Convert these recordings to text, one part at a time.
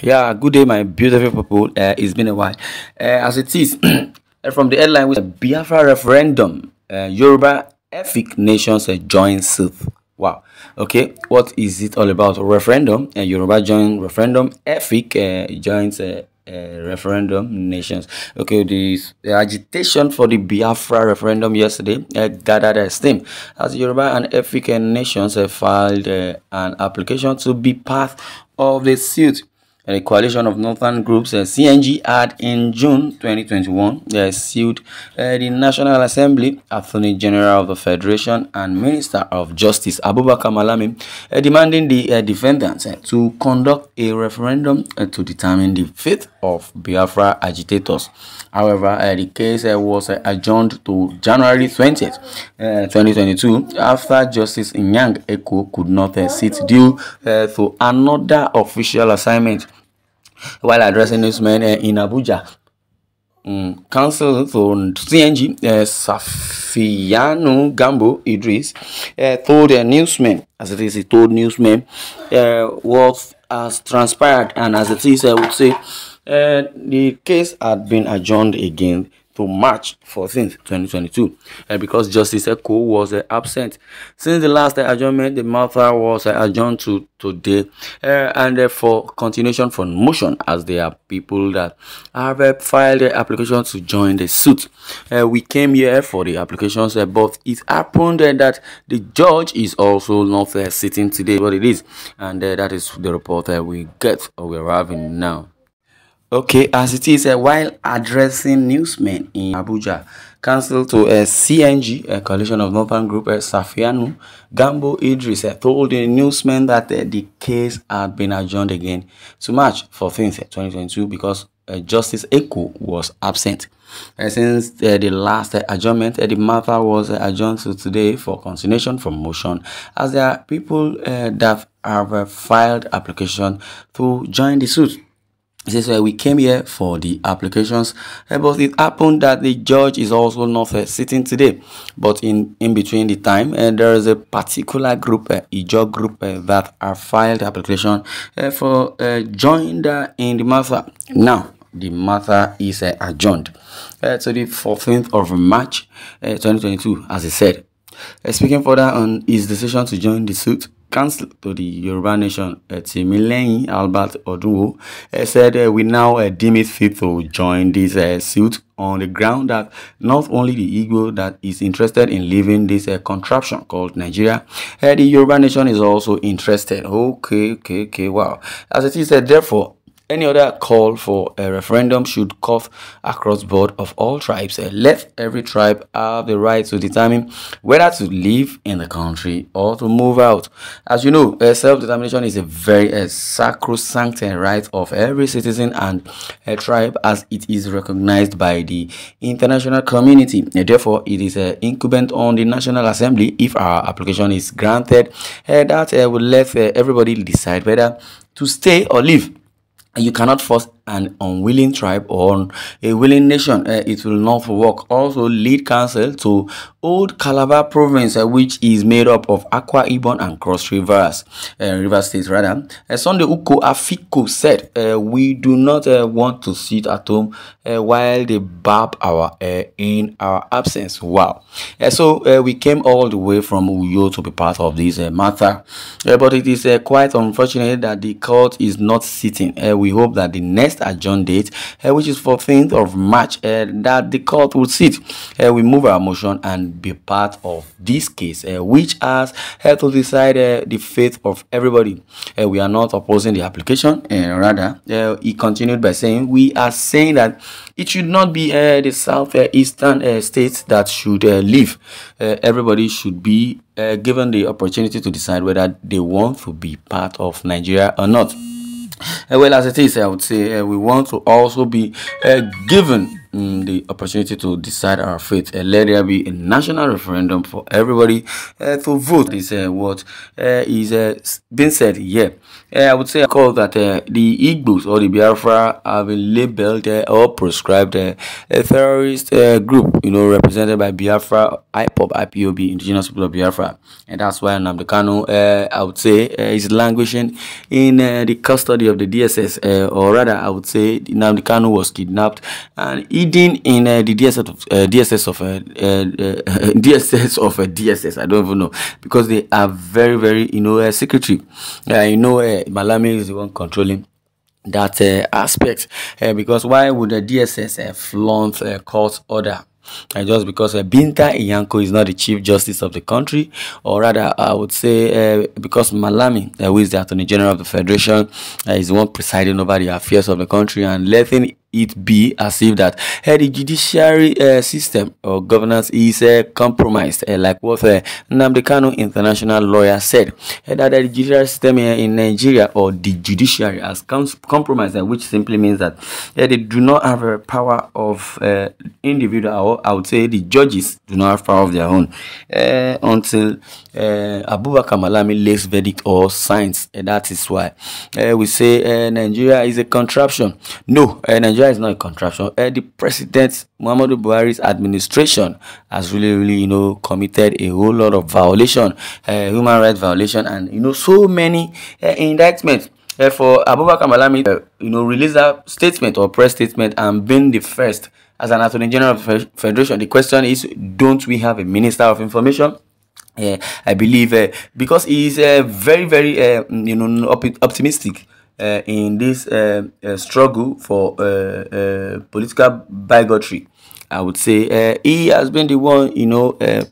Yeah, good day, my beautiful people. It's been a while. As it is, from the headline, with Biafra referendum, Yoruba ethnic nations join suit. Wow. Okay, what is it all about? Referendum. Yoruba join referendum. Ethnic joins referendum nations. Okay, the agitation for the Biafra referendum yesterday gathered steam as Yoruba and ethnic nations filed an application to be part of the suit. A coalition of northern groups, CNG, had in June 2021 sued the National Assembly, Attorney General of the Federation, and Minister of Justice Abubakar Malami, demanding the defendants to conduct a referendum to determine the fate of Biafra agitators. However, the case was adjourned to January 20th, 2022, after Justice Inyang Eko could not sit due to another official assignment. While addressing newsmen in Abuja, Counsel to CNG Safiyanu Gambo Idris told newsmen, as it is, he told newsmen what has transpired, and as it is, I would say the case had been adjourned again to March 14th, 2022, because Justice Eko was absent. Since the last adjournment, the matter was adjourned to today, and for continuation for motion, as there are people that have filed their application to join the suit. We came here for the applications, but it happened that the judge is also not sitting today, what it is, and that is the report we get or we're having now. Okay, as it is, while addressing newsmen in Abuja, counsel to CNG, a coalition of northern group, Safianu Gambo Idris, told the newsmen that the case had been adjourned again to March 14th, 2022, because Justice Eko was absent. Since the last adjournment, the matter was adjourned to today for continuation from motion, as there are people that have filed application to join the suit. This is why we came here for the applications, but it happened that the judge is also not sitting today. But in between the time, there is a particular group, Ijo group, that have filed application for joined in the matter. Now, the matter is adjourned to the 14th of March 2022, as I said. Speaking further on his decision to join the suit, counsel to the Yoruba Nation, Timileyin Albert Odunwo, said we now deem it fit to join this suit on the ground that not only the Igbo that is interested in leaving this contraption called Nigeria, the Yoruba Nation is also interested. Okay, wow. As it is, therefore, any other call for a referendum should cut across board of all tribes. Let every tribe have the right to determine whether to live in the country or to move out. As you know, self-determination is a very sacrosanct right of every citizen and a tribe, as it is recognized by the international community. Therefore, it is incumbent on the National Assembly, if our application is granted, that will let everybody decide whether to stay or leave. You cannot force an unwilling tribe or a willing nation. It will not work. Also, lead counsel to Old Calabar province, which is made up of Akwa Ibom and Cross Rivers, River State rather. Sunday Uko Afiko said, we do not want to sit at home while they barb our in our absence. Wow. So we came all the way from Uyo to be part of this matter, but it is quite unfortunate that the court is not sitting. We hope that the next adjourned date, which is 14th of March, that the court will sit. We move our motion and be part of this case, which has to decide the fate of everybody. We are not opposing the application. Rather, he continued by saying, we are saying that it should not be the southeastern states that should leave. Everybody should be given the opportunity to decide whether they want to be part of Nigeria or not. Well, as it is, I would say we want to also be given the opportunity to decide our fate. Let there be a national referendum for everybody to vote. Is what is being said here. I would say I call that the Igbos or the Biafra have been labeled or prescribed a terrorist group, represented by Biafra, IPOB, Indigenous People of Biafra, and that's why Nnamdi Kanu, I would say, is languishing in the custody of the DSS, or rather, I would say Nnamdi Kanu was kidnapped and hidden in the DSS of DSS. I don't even know, because they are very, very, secretive. Malami is the one controlling that aspect, because why would the DSS flaunt a court order? Just because Binta Iyanko is not the Chief Justice of the country, or rather, I would say because Malami, who is the Attorney General of the Federation, is the one presiding over the affairs of the country and letting it be as if that the judiciary system or governance is compromised, like what Nnamdi Kanu, international lawyer, said, that the judiciary system in Nigeria, or the judiciary, has compromised, which simply means that they do not have a power of individual, or I would say the judges do not have power of their own until Abubakar Malami lays verdict or signs. That is why we say Nigeria is a contraption. No, Nigeria is not a contraption. The President Muhammadu Buhari's administration has really, committed a whole lot of violation, human rights violation, and so many indictments. For Abubakar Malami, release a statement or press statement and being the first as an Attorney General of the Federation. The question is, don't we have a Minister of Information? I believe because he is very, very, optimistic in this struggle for political bigotry. I would say he has been the one,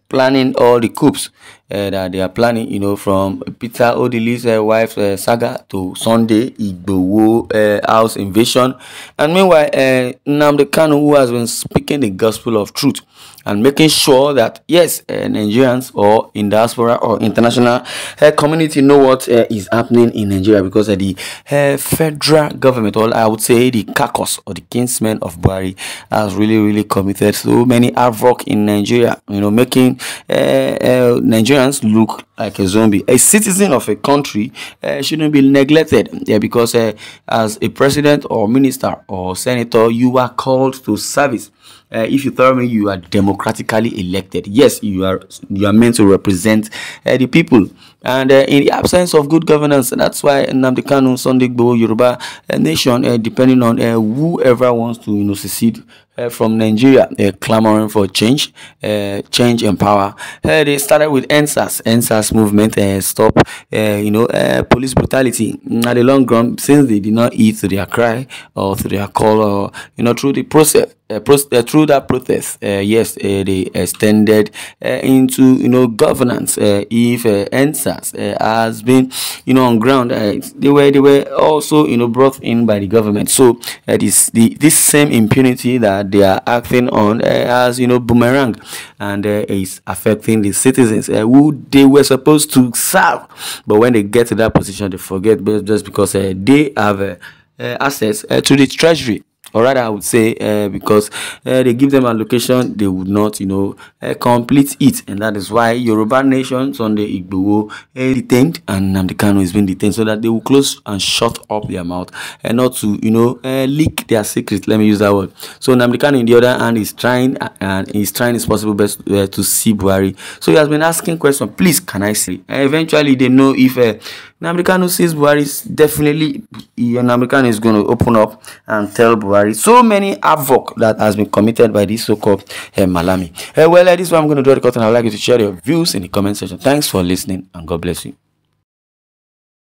planning all the coups that they are planning, from Peter Odili's wife saga to Sunday Igboho house invasion. And meanwhile, Nnamdi Kanu, who has been speaking the gospel of truth and making sure that, yes, Nigerians or in diaspora or international community know what is happening in Nigeria, because the federal government, or I would say the caucus or the kinsmen of Buhari, has really committed so many havoc in Nigeria, making Nigerians look like a zombie. A citizen of a country shouldn't be neglected, because as a president or minister or senator, you are called to service. If you tell me you are democratically elected, yes, you are meant to represent the people. And in the absence of good governance, that's why Nnamdi Kanu, Sunday Igboho, Yoruba nation, depending on whoever wants to secede from Nigeria, clamoring for change and power. They started with NSAS movement, stop police brutality. At the long run, since they did not heed to their cry or to their call, or through the process. Through that protest, yes, they extended into governance. If NSAS has been on ground, they were also brought in by the government. So this same impunity that they are acting on as boomerang, and is affecting the citizens who they were supposed to serve. But when they get to that position, they forget, just because they have access to the treasury. Or rather, I would say because they give them allocation, they would not, complete it. And that is why Yoruba nation, Sunday Igboho, detained, and Nnamdi Kanu is being detained, so that they will close and shut up their mouth and not to, leak their secrets. Let me use that word. So Nnamdi Kanu, in the other hand, is trying, and he's trying his possible best to see Buhari. So he has been asking questions. Please, can I see? And eventually, they know if Nnamdi Kanu sees Buhari, definitely Nnamdi Kanu is going to open up and tell Buhari so many havoc that has been committed by this so-called Malami. Well, this is what I'm going to do the curtain. I would like you to share your views in the comment section. Thanks for listening, and God bless you.